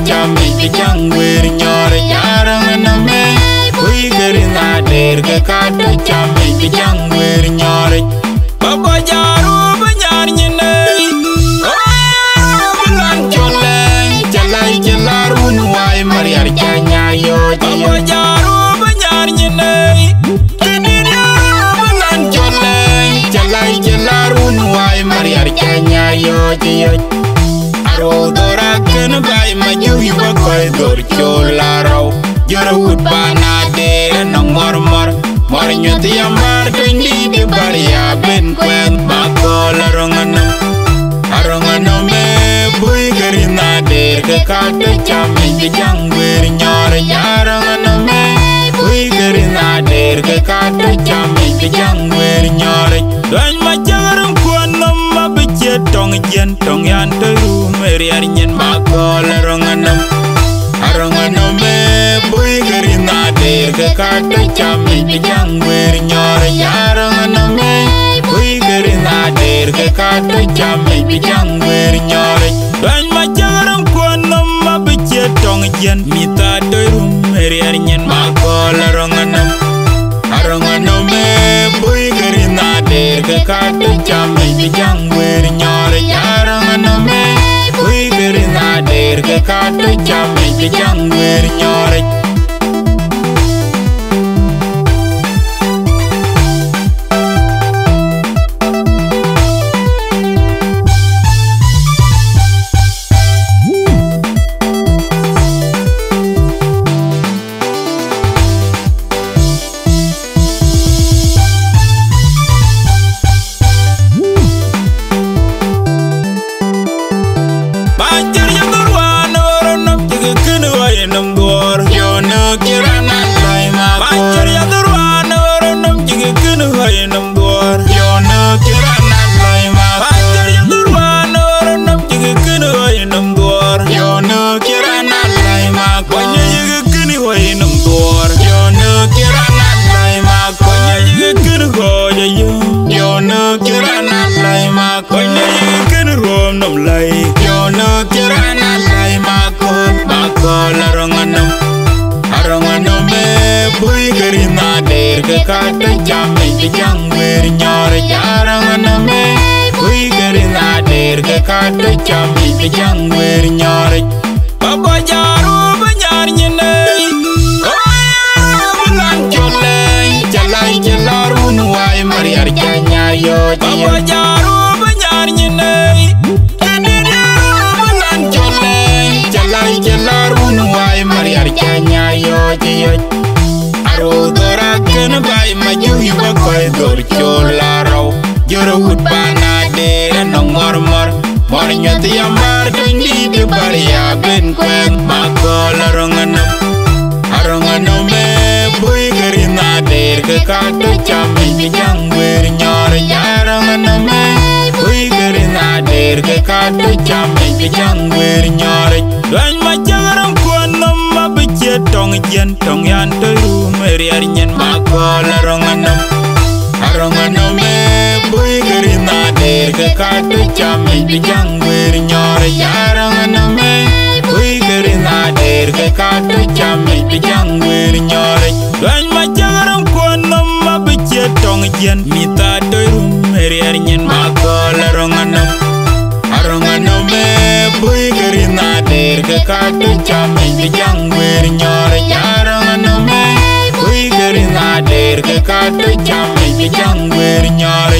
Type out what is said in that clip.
chame bi jangwer nyore yarang na me kui gari na der ke kadu chame bi jangwer nyore baba jaru banyar nyine bulan chole jalai jalarun wai mariar janya yo baba jaru banyar nyine kininya bulan chole jalai jalarun wai mariar janya yo yo aro dora ken bai maju iba koi dor chola rau jora ud bana de no mor mor nyuti amar kendi de baria ben kwen makola ronganam me bui gerina de ke kadu chame bi jangwer nyore yaranganam me bui gerina de ke kadu chame bi jangwer nyore dan majarum kuanam mabiche tong jen tong yan teru meriar nyen makola ronganam me bui gerina de ke kadu chame bi jangwer nyore yaranganam me bui gerina de ke kadu chame bi jangwer nyore dan majarum kuanam mabiche tong jen mita teru meriar nyen makola ronganam me bui gerina de ke kadu chame bi jangwer nyore yaranganam me bui gerina de ke kadu chame bi jangwer nyore bui gerina der ke kadu chame bi jangwer nyore yaranganam me bui gerina der ke kadu chame bi jangwer nyore baba jaru banyar nyine bulan chole jalai jalarun wai mariar janya yo baba jaru banyar nyine kininya bulan chole jalai jalarun wai mariar janya yo yo aro dora ken bai maju iba koi dor chola rau jora ud bana de no mor nyuti amar kendi de baria ben kwen makola ronganam me bui gerina de ke kadu chame bi jangwer nyore yaranganam me bui gerina de ke kadu chame bi jangwer nyore dan majaram kuanam mabiche tong jen tong yan teru meriar nyen makola ronganam me bui gerina de ke kadu chame bi jangwer nyore yaranganam me bui gerina de ke kadu chame bi jangwer nyore dan majaram kuanam mabiche tong jen mita teru meriar nyen makola ronganam me bui gerina de ke kadu chame bi jangwer nyore yaranganam me bui gerina de ke kadu chame bi jangwer nyore